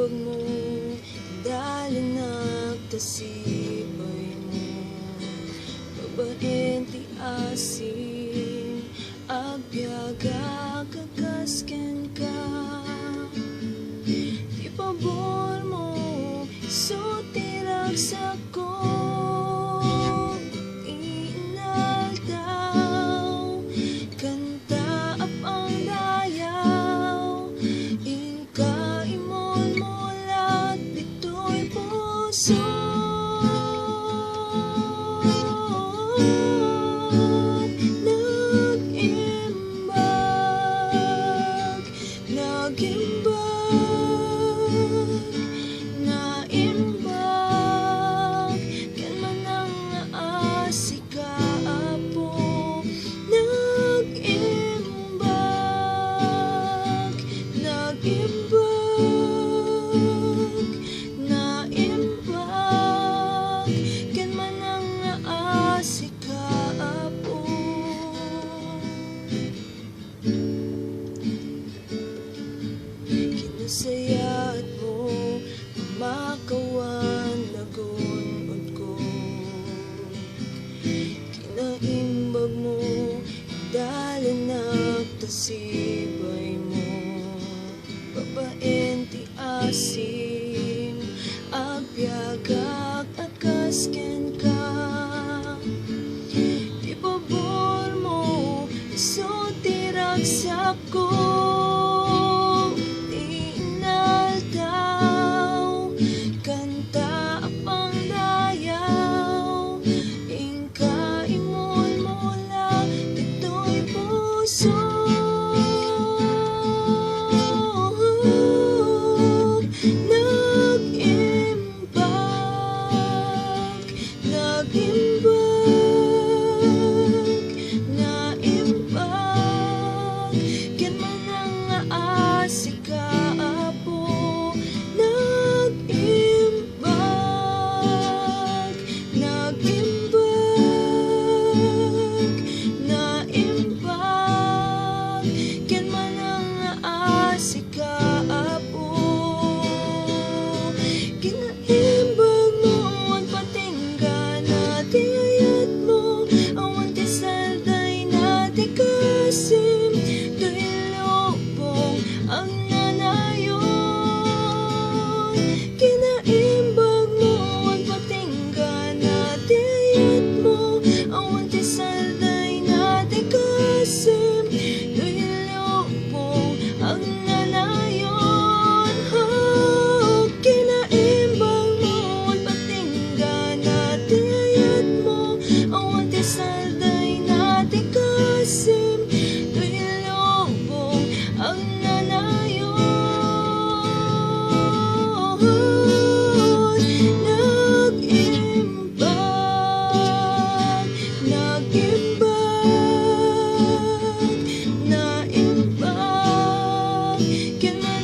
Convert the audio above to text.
nag-iimbag mo, dali nagtasibay mo, babaen ti asin, agbiaga kakasken ka. Ipabor mo, so tiragsak ko, inaldaw, kanta apang dayaw, ingka imol mulat, bito'y puso. Naimbag, ken man ang naasika apo. Naimbag, naimbag, ken man ang naasika apo. Kinasayat mo, makawan nagunod ko, kinaimbag mo, dali nagtasibay mo, babaen ti asim, agbiagak akasken ka. Ipabor mo, so tiragsak ko, kanta apang dayaw, ingka imol mula, ito'y puso. Nag-imbag, naimbag, ken man ang naasika apo. Naimbag, ken man ang naasika apo. Kinaimbag mo, ang patingga na ti ayat mo, awan ti salday na ti kasim, do'y lubong ang nanayon. Kinaimbag mo, ang patingga na ti ayat mo, awan ti salday na ti kasim, do'y lubong ang nanayon. Oh, kinaimbag mo, ang patingga na ti ayat mo, awan ti salday na ti kasim, do'y lubong ang nanayon. Nag-imbag, naimbag, ken man